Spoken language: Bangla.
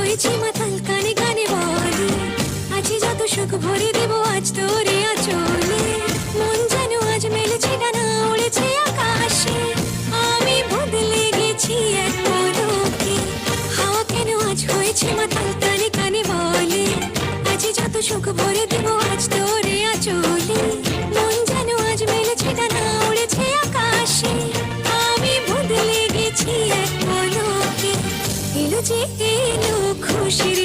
হয়েছি মাতাল কানে কানে বলে আছি যত সুখ ভরে দেব আজ তোরে আঁচলে মন যেন আজ মেলেছে ডানা উড়েছে আকাশে আমি বদলে গেছি এক পলকে হাওয়া কেন আজ হয়েছে মাতাল কানে কানে বলে আছি যত সুখ ভরে দেব আজ তোরে আঁচলে মন যেন আজ মেলেছে ডানা উড়েছে আকাশে আমি বদলে গেছি এক পলকে এলো যে এলো খুশির